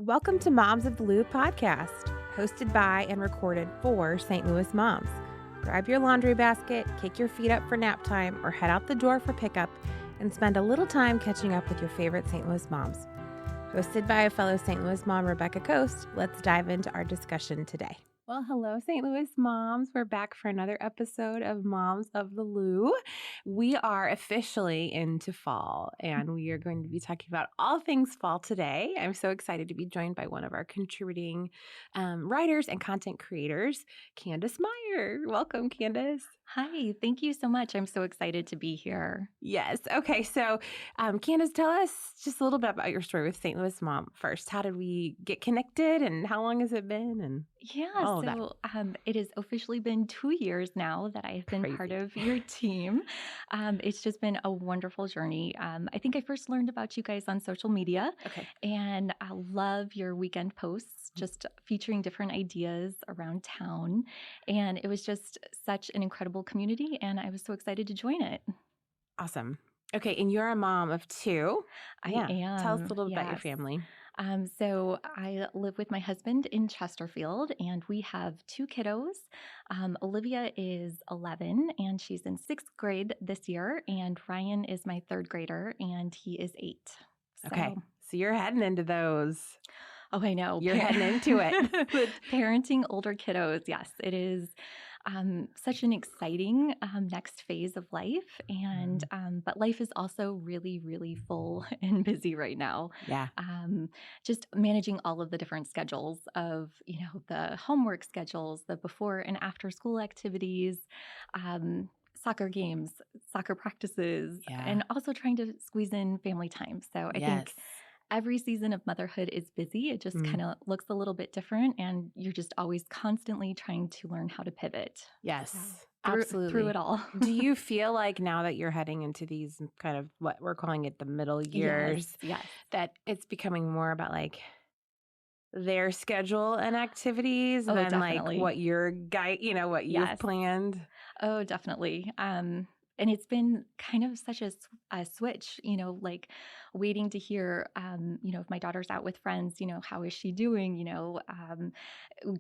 Welcome to Moms of the Lou podcast, hosted by and recorded for St. Louis moms. Grab your laundry basket, kick your feet up for nap time, or head out the door for pickup and spend a little time catching up with your favorite St. Louis moms. Hosted by a fellow St. Louis mom, Rebecca Coast, let's dive into our discussion today. Well, hello, St. Louis moms. We're back for another episode of Moms of the Lou. We are officially into fall, and we are going to be talking about all things fall today. I'm so excited to be joined by one of our contributing writers and content creators, Candice Meyer. Welcome, Candice. Hi, thank you so much. I'm so excited to be here. Yes. Okay. So, Candice, tell us just a little bit about your story with St. Louis Mom first. How did we get connected, and how long has it been? And all of that. It has officially been 2 years now that I've been Crazy. part of your team. It's just been a wonderful journey. I think I first learned about you guys on social media, Okay. and I love your weekend posts, just featuring different ideas around town. And it was just such an incredible community, and I was so excited to join it. Awesome. Okay. And you're a mom of two. I Yeah. Tell us a am, little about your yes. family. So I live with my husband in Chesterfield, and we have 2 kiddos. Olivia is 11, and she's in 6th grade this year, and Ryan is my 3rd grader, and he is 8. Okay. So you're heading into those. Oh, I know. You're heading into it. Parenting older kiddos, yes, it is such an exciting next phase of life, and but life is also really, really full and busy right now. Yeah. Just managing all of the different schedules of the homework schedules, the before and after school activities. Soccer games, soccer practices, and also trying to squeeze in family time. So I think every season of motherhood is busy. It just kind of looks a little bit different, and you're just always constantly trying to learn how to pivot. Yes, absolutely. Through it all. Do you feel like now that you're heading into these kind of what we're calling it the middle years, yes. that it's becoming more about like their schedule and activities than definitely. like what your guy, what you've planned? Oh, definitely. And it's been kind of such a switch, like waiting to hear, if my daughter's out with friends, how is she doing?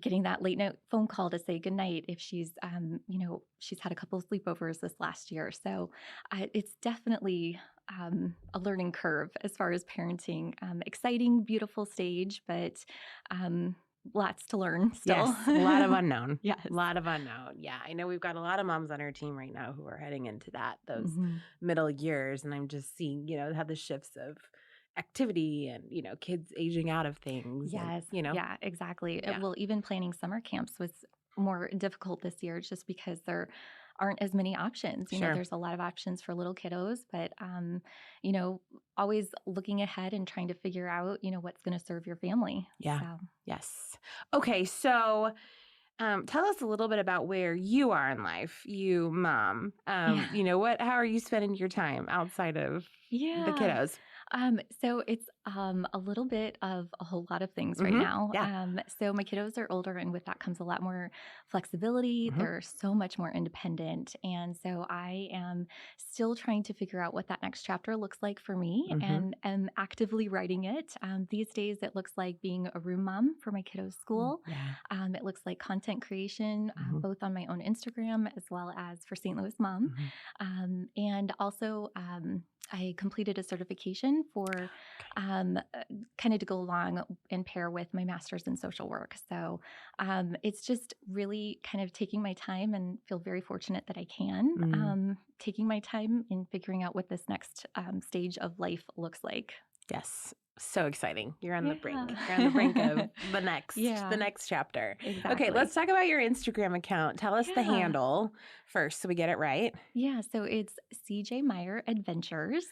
Getting that late night phone call to say goodnight if she's, she's had a couple of sleepovers this last year. So it's definitely a learning curve as far as parenting. Exciting, beautiful stage, but lots to learn still. Yes, a lot of unknown. Yes. A lot of unknown. Yeah, I know we've got a lot of moms on our team right now who are heading into those middle years, and I'm just seeing, how the shifts of activity and, kids aging out of things. Yes. And, Yeah, exactly. Yeah. Well, even planning summer camps was more difficult this year just because there aren't as many options. There's a lot of options for little kiddos, but, always looking ahead and trying to figure out, what's going to serve your family. Yeah. So. Yes. Okay. So tell us a little bit about where you are in life, you mom. How are you spending your time outside of the kiddos? So it's a little bit of a whole lot of things right now. Yeah. So my kiddos are older, and with that comes a lot more flexibility. They're so much more independent. And so I am still trying to figure out what that next chapter looks like for me, and am actively writing it. These days, it looks like being a room mom for my kiddos' school. Yeah. It looks like content creation, both on my own Instagram as well as for St. Louis Mom. And also, I completed a certification for kind of to go along and pair with my master's in social work. So it's just really kind of taking my time, and feel very fortunate that I can, taking my time in figuring out what this next stage of life looks like. Yes. So exciting. You're on the brink. You're on the brink of the next chapter. Exactly. Okay, let's talk about your Instagram account. Tell us the handle first so we get it right. Yeah, so it's CJ Meyer Adventures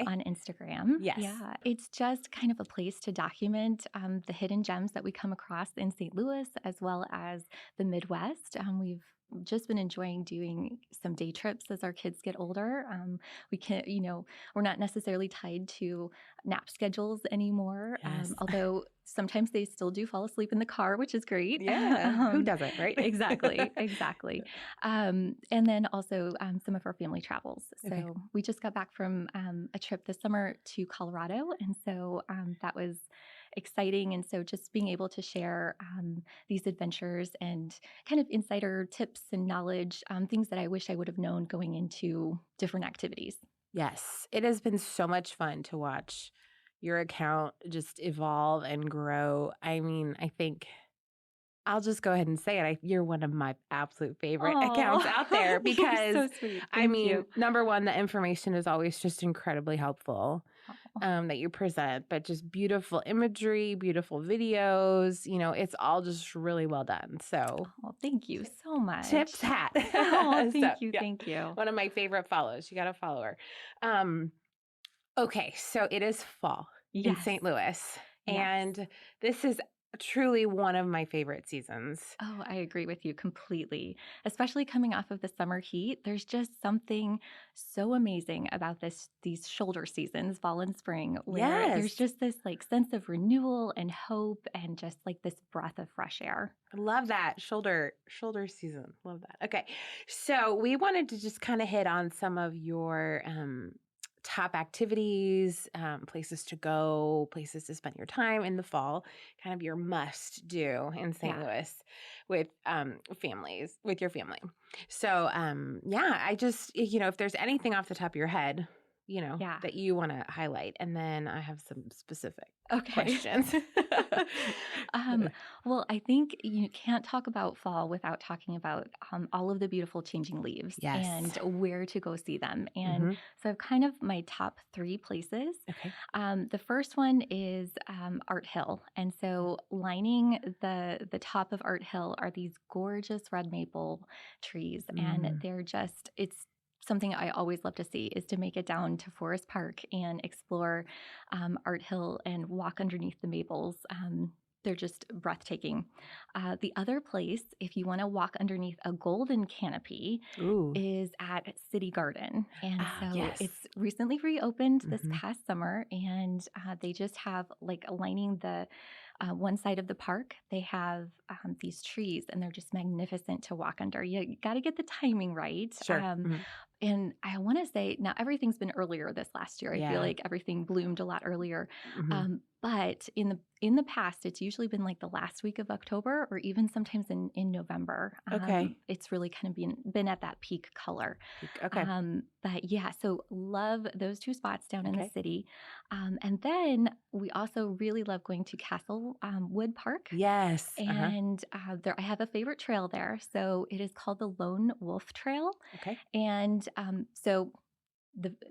on Instagram. Yes. Yeah, it's just kind of a place to document the hidden gems that we come across in St. Louis as well as the Midwest. We've just been enjoying doing some day trips as our kids get older. We can, we're not necessarily tied to nap schedules anymore. Although sometimes they still do fall asleep in the car, which is great. Yeah. Who doesn't, right? Exactly. And then also some of our family travels. So we just got back from a trip this summer to Colorado. And so that was exciting. And so just being able to share these adventures and kind of insider tips and knowledge, things that I wish I would have known going into different activities. Yes, it has been so much fun to watch your account just evolve and grow. I mean, I think I'll just go ahead and say it. You're one of my absolute favorite accounts out there You're because, so sweet. I Thank mean, you. number one, the information is always just incredibly helpful Oh, that you present, but just beautiful imagery, beautiful videos. It's all just really well done. So, thank you so much. tips hat. Oh, So, thank you. yeah, Thank you. one of my favorite follows. You got to follow her. Okay, so it is fall in Yes. St. Louis, Yes. and this is truly one of my favorite seasons. Oh, I agree with you completely. Especially coming off of the summer heat, there's just something so amazing about these shoulder seasons, fall and spring, where there's Yes. just this like sense of renewal and hope and just like this breath of fresh air. I love that shoulder season. Love that. Okay, so we wanted to just kind of hit on some of your top activities, places to go, places to spend your time in the fall, kind of your must do in St. Yeah. Louis with with your family. So, yeah, I just, if there's anything off the top of your head, Yeah. that you want to highlight, and then I have some specific Okay. questions. Well, I think you can't talk about fall without talking about all of the beautiful changing leaves Yes. and where to go see them. And Mhm. so I've kind of my top 3 places. Okay. The first one is Art Hill. And so lining the top of Art Hill are these gorgeous red maple trees. And it's something I always love to see is to make it down to Forest Park and explore Art Hill and walk underneath the maples. They're just breathtaking. The other place, if you want to walk underneath a golden canopy, Ooh. is at City Garden. And so Yes. it's recently reopened this Mhm. past summer, and they just have like lining the one side of the park, they have these trees, and they're just magnificent to walk under. You got to get the timing right. Sure. Mhm. And I want to say now everything's been earlier this last year. I feel Yeah. like everything bloomed a lot earlier. Mhm. But in the past, it's usually been like the last week of October or even sometimes in November. Okay. It's really kind of been at that peak color. Okay. But yeah, so love those 2 spots down in the Okay. city. And then we also really love going to Castle Wood Park. Yes. And I have a favorite trail there. So it is called the Lone Wolf Trail. Okay. And so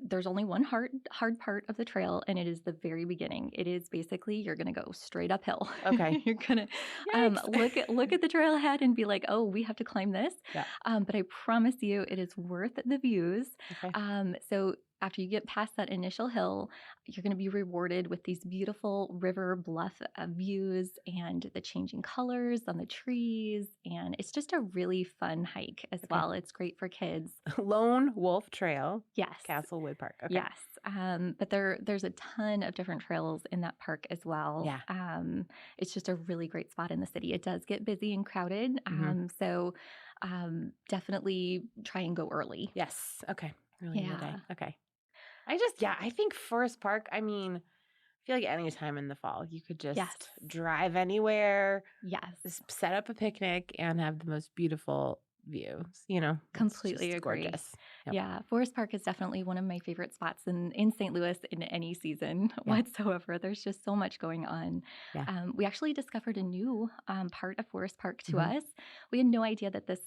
there's only one hard part of the trail, and it is the very beginning. It is basically you're going to go straight uphill. Okay. You're going to look at the trail ahead and be like, oh, we have to climb this. Yeah. But I promise you, it is worth the views. Okay. So after you get past that initial hill, you're going to be rewarded with these beautiful river bluff views and the changing colors on the trees. And it's just a really fun hike as well. It's great for kids. Lone Wolf Trail. Yes. Castle Wood Park. Okay. Yes. But there's a ton of different trails in that park as well. Yeah. It's just a really great spot in the city. It does get busy and crowded. So definitely try and go early. Yes. Okay. Early in the day. Yeah. Okay. I think Forest Park, I mean, I feel like any time in the fall, you could just Yes. drive anywhere, Yes. set up a picnic, and have the most beautiful views, It's Completely just agree. gorgeous. Yep. Yeah, Forest Park is definitely one of my favorite spots in St. Louis in any season whatsoever. There's just so much going on. Yeah. We actually discovered a new part of Forest Park to Mhm. us. We had no idea that this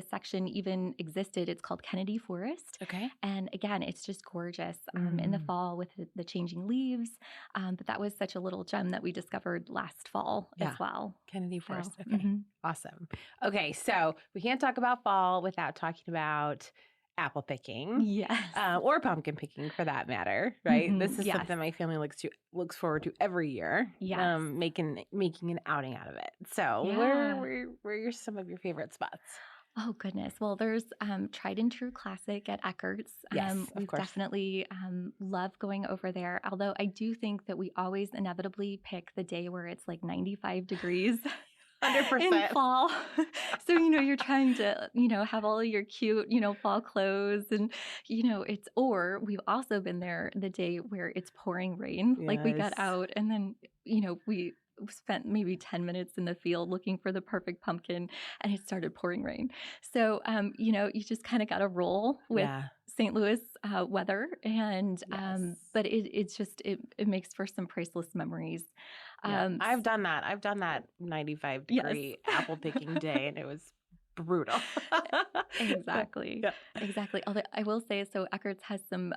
section even existed. It's called Kennedy Forest. Okay. And again, it's just gorgeous in the fall with the changing leaves. But that was such a little gem that we discovered last fall as well. Kennedy Forest. So, Okay. Awesome. Okay. So we can't talk about fall without talking about apple picking. Yes. Or pumpkin picking for that matter, right? This is Yes. something my family looks forward to every year. Yes. Making an outing out of it. So Yeah. where are some of your favorite spots? Oh, goodness. Well, there's Tried and True Classic at Eckert's. Yes, of We've course. definitely love going over there. Although I do think that we always inevitably pick the day where it's like 95 degrees. in 100%. fall. So, you're trying to, have all of your cute, fall clothes and, or we've also been there the day where it's pouring rain. Like we got Yes. out and then, we spent maybe 10 minutes in the field looking for the perfect pumpkin and it started pouring rain. So, you just kind of got to roll with Yeah. St. Louis weather. And, Yes. but it's just, it makes for some priceless memories. Yeah. I've done that. I've done that 95-degree apple picking day, and it was brutal. Exactly. Yeah. Exactly. Although I will say, so Eckert's has some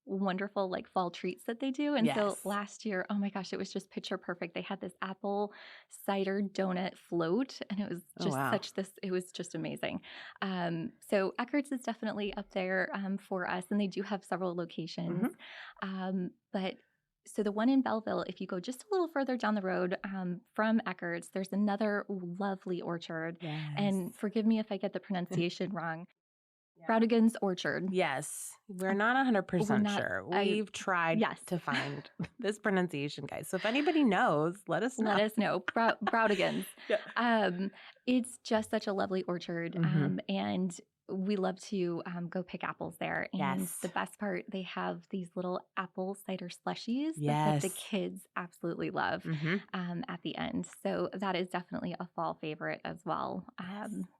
wonderful like fall treats that they do. And so Yes. last year, oh my gosh, it was just picture perfect. They had this apple cider donut float, and it was Oh, just wow. it was just amazing. So Eckert's is definitely up there for us, and they do have several locations. But so the one in Belleville, if you go just a little further down the road from Eckert's, there's another lovely orchard. Yes. And forgive me if I get the pronunciation wrong. Yeah. Braudigan's Orchard. Yes. We're not 100% sure. We've tried yes. to find this pronunciation, guys. So if anybody knows, let us know. Let us know. Braudigan's. Yeah. It's just such a lovely orchard. And we love to go pick apples there. And Yes. the best part, they have these little apple cider slushies that Yes. the kids absolutely love at the end. So that is definitely a fall favorite as well,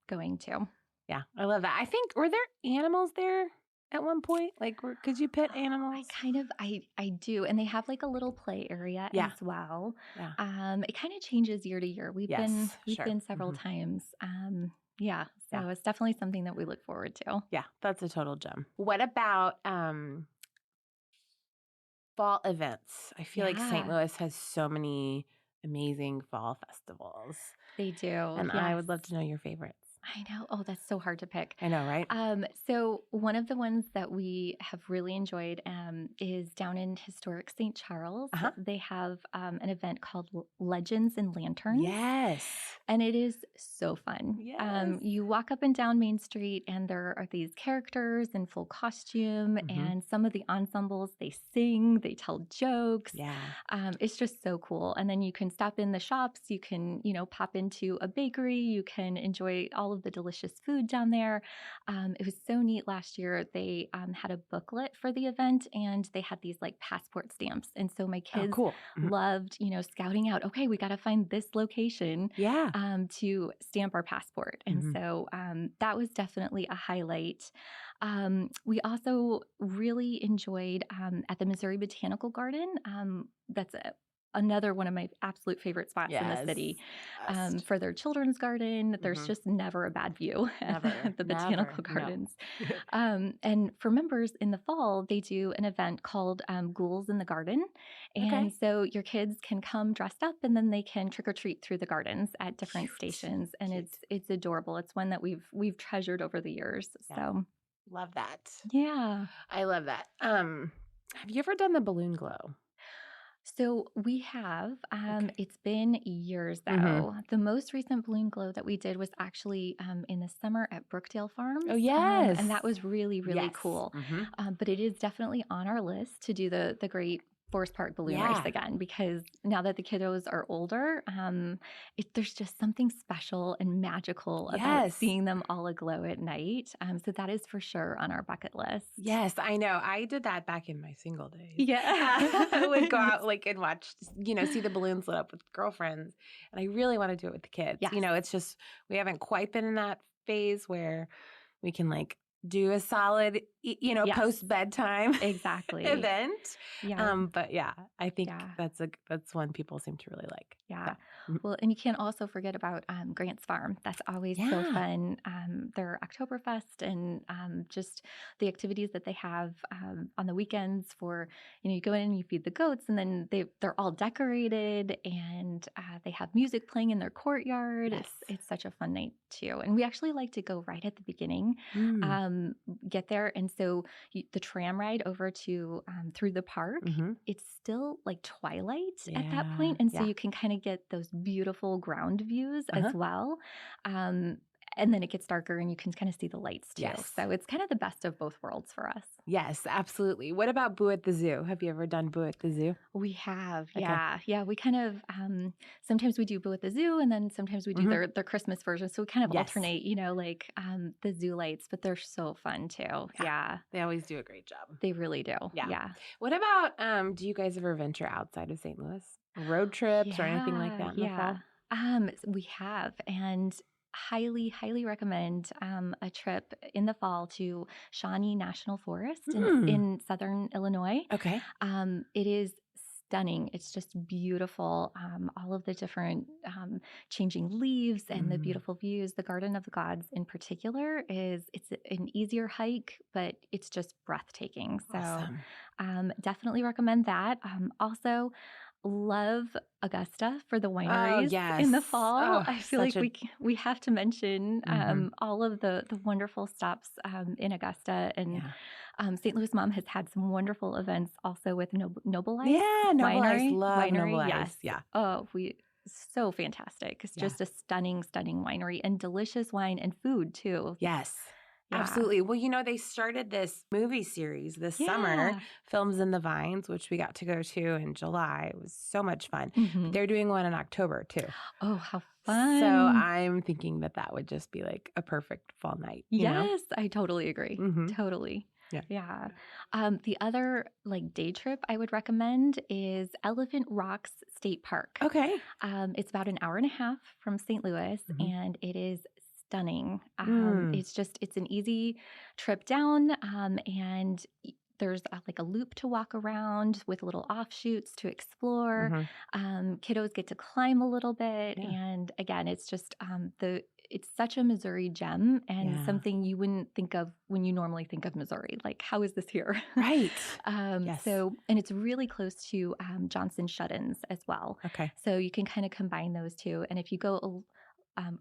going to. Yeah, I love that. I think, were there animals there at one point? Like, could you pet animals? I do. And they have like a little play area as well. Yeah. It kind of changes year to year. We've been several times. So it's definitely something that we look forward to. Yeah, that's a total gem. What about fall events? I feel like St. Louis has so many amazing fall festivals. They do. And I would love to know your favorites. I know. Oh, that's so hard to pick. I know, right? So one of the ones that we have really enjoyed is down in historic St. Charles. They have an event called Legends and Lanterns. Yes. And it is so fun. Yes. You walk up and down Main Street and there are these characters in full costume and some of the ensembles, they sing, they tell jokes. Yeah. It's just so cool. And then you can stop in the shops, you can, pop into a bakery, you can enjoy all of the delicious food down there. It was so neat last year. They had a booklet for the event and they had these like passport stamps. And so my kids loved, scouting out, okay, we got to find this location to stamp our passport. And so that was definitely a highlight. We also really enjoyed at the Missouri Botanical Garden. That's another one of my absolute favorite spots in the city. For their children's garden, there's just never a bad view at the botanical gardens. No. And for members in the fall, they do an event called Ghouls in the Garden. And so your kids can come dressed up and then they can trick or treat through the gardens at different stations. And it's adorable. It's one that we've treasured over the years. So love that. Yeah. I love that. Have you ever done the balloon glow? So we have. It's been years though. The most recent balloon glow that we did was actually in the summer at Brookdale Farms. Oh yes, and that was really cool. But it is definitely on our list to do the great Forest Park balloon race again, because now that the kiddos are older, there's just something special and magical about seeing them all aglow at night. So that is for sure on our bucket list. Yes, I know. I did that back in my single days. Yeah. I would go out and watch, see the balloons lit up with girlfriends. And I really want to do it with the kids. Yes. It's just, we haven't quite been in that phase where we can do a solid, post bedtime event. But I think that's one people seem to really like. Yeah. Well, and you can't also forget about Grant's Farm. That's always so fun. Their Oktoberfest and just the activities that they have on the weekends for, you go in and you feed the goats and then they're all decorated and they have music playing in their courtyard. Yes. It's such a fun night too. And we actually like to go right at the beginning, get there. And so the tram ride over to through the park, it's still like twilight at that point. And so you can kind of get those beautiful ground views as well. And then it gets darker and you can kind of see the lights too. Yes. So it's kind of the best of both worlds for us. Yes, absolutely. What about Boo at the Zoo? Have you ever done Boo at the Zoo? We have, Okay. yeah. Yeah, we kind of, sometimes we do Boo at the Zoo and then sometimes we do their Christmas version. So we kind of Yes. alternate, like the zoo lights, but they're so fun too. Yeah. They always do a great job. They really do. Yeah. Yeah. What about, do you guys ever venture outside of St. Louis? Road trips or anything like that in the fall? We have, and highly, highly recommend a trip in the fall to Shawnee National Forest in southern Illinois. Okay. It is stunning. It's just beautiful. All of the different changing leaves and the beautiful views. The Garden of the Gods in particular it's an easier hike, but it's just breathtaking. So Awesome. definitely recommend that. Also, love Augusta for the wineries in the fall. Oh, I feel like we have to mention all of the wonderful stops in Augusta, and St. Louis Mom has had some wonderful events also with Noble Ice. Yeah, Noble Ice. Love winery. Noble Ice. Yes. Yeah. Oh, so fantastic. It's just a stunning, stunning winery and delicious wine and food too. Yes. Yeah. Absolutely. Well, they started this movie series this summer, Films in the Vines, which we got to go to in July. It was so much fun. But they're doing one in October too. Oh, how fun. So I'm thinking that would just be like a perfect fall night. Yes, I totally agree. Totally. Yeah. The other day trip I would recommend is Elephant Rocks State Park. Okay. It's about an hour and a half from St. Louis, and it is stunning. It's an easy trip down, and there's a loop to walk around with little offshoots to explore. Kiddos get to climb a little bit, and again, it's just it's such a Missouri gem and something you wouldn't think of when you normally think of Missouri. Like, how is this here? Right. So, and it's really close to Johnson Shut-ins as well. Okay. So you can kind of combine those two. And if you go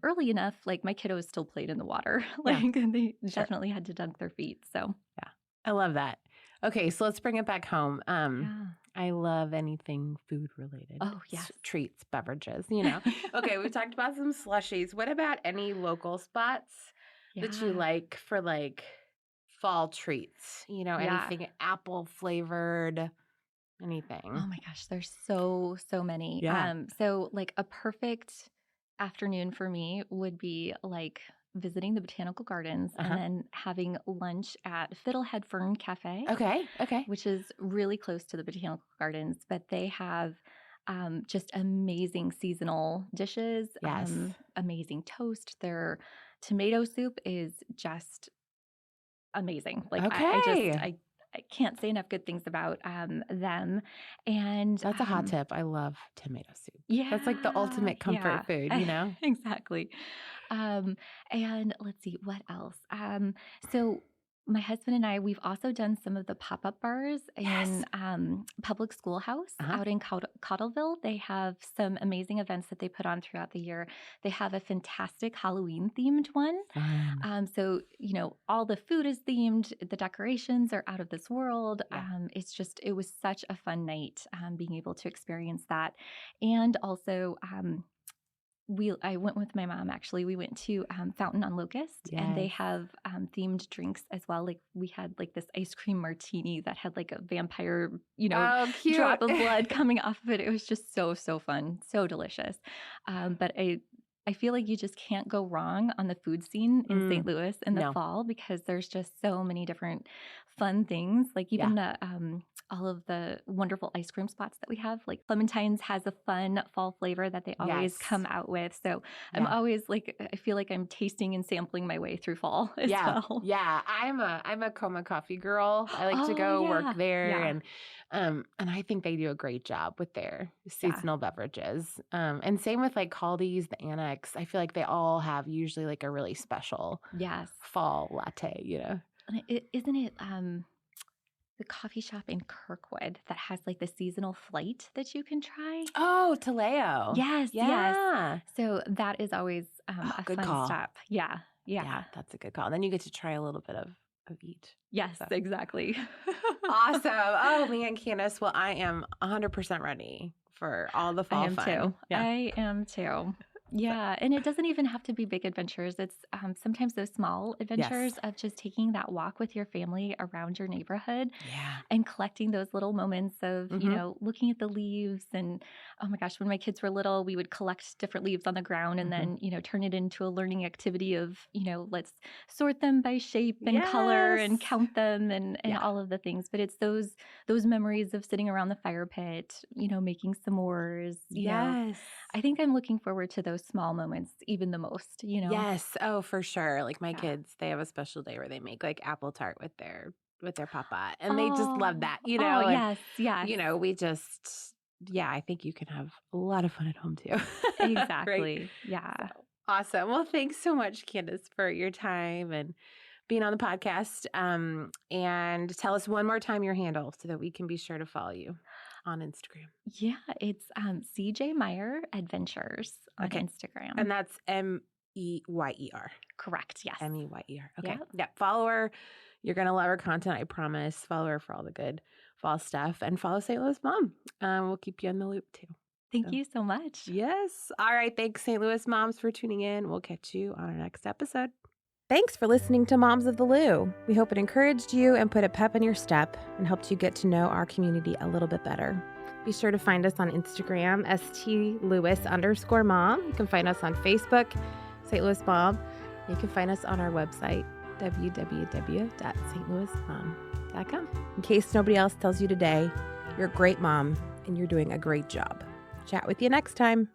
early enough, my kiddos still played in the water. They definitely had to dunk their feet. So yeah, I love that. Okay, so let's bring it back home. I love anything food related. Oh, yes. Treats, beverages, Okay, we talked about some slushies. What about any local spots that you like for fall treats? Anything apple flavored, anything. Oh my gosh, there's so many. Yeah. So a perfect afternoon for me would be visiting the botanical gardens and then having lunch at Fiddlehead Fern Cafe. Okay. Which is really close to the botanical gardens, but they have just amazing seasonal dishes. Yes. Amazing toast. Their tomato soup is just amazing. I can't say enough good things about them. And that's a hot tip. I love tomato soup. Yeah. That's the ultimate comfort food, Exactly. And let's see, what else? So my husband and I, we've also done some of the pop-up bars in Public Schoolhouse out in Cottleville. They have some amazing events that they put on throughout the year. They have a fantastic Halloween-themed one. So, all the food is themed. The decorations are out of this world. Yeah. It was such a fun night being able to experience that. And also, I went with my mom, actually. We went to Fountain on Locust, and they have themed drinks as well. We had this ice cream martini that had a vampire, drop of blood coming off of it. It was just so fun, so delicious. But I feel like you just can't go wrong on the food scene in St. Louis in the fall, because there's just so many different fun things. Even all of the wonderful ice cream spots that we have. Clementine's has a fun fall flavor that they always come out with. So I'm always I feel like I'm tasting and sampling my way through fall as well. Yeah, I'm a Coma Coffee girl. I like to go work there, and I think they do a great job with their seasonal beverages. And same with Caldi's, the Annex. I feel like they all have usually a really special fall latte. And isn't it the coffee shop in Kirkwood that has the seasonal flight that you can try? Oh, Taleo. Yes. Yeah. Yes. So that is always a good fun call. stop. Yeah. That's a good call. Then you get to try a little bit of each. Yes, exactly. Awesome. Oh man, Candice. Well, I am 100% ready for all the fall fun. I am too. Yeah, and it doesn't even have to be big adventures. It's sometimes those small adventures Yes. of just taking that walk with your family around your neighborhood Yeah. and collecting those little moments of, Mm-hmm. looking at the leaves. And oh my gosh, when my kids were little, we would collect different leaves on the ground and Mm-hmm. then, turn it into a learning activity of, let's sort them by shape and color and Yes. count them and Yeah. all of the things. But it's those memories of sitting around the fire pit, making s'mores. Yes. I think I'm looking forward to those small moments even the most. Yes. Oh, for sure. Like my Yeah. kids, they have a special day where they make like apple tart with their papa, and they just love Oh, that, oh, and yes, yes. we just yeah, I think you can have a lot of fun at home too. Right? Exactly. Yeah. So awesome. Well, thanks so much, Candice, for your time and being on the podcast. And tell us one more time your handle so that we can be sure to follow you on Instagram. Yeah, it's CJ Meyer Adventures on Okay. Instagram. And that's Meyer. Correct. Yes. Meyer. Okay. Yep. Yeah. Follow her. You're going to love her content. I promise. Follow her for all the good fall stuff and follow St. Louis Mom. We'll keep you in the loop too. Thank So, you so much. yes. All right. Thanks, St. Louis Moms, for tuning in. We'll catch you on our next episode. Thanks for listening to Moms of the Lou. We hope it encouraged you and put a pep in your step and helped you get to know our community a little bit better. Be sure to find us on Instagram, st.louis_mom. You can find us on Facebook, St. Louis Mom. You can find us on our website, www.stlouismom.com. In case nobody else tells you today, you're a great mom and you're doing a great job. Chat with you next time.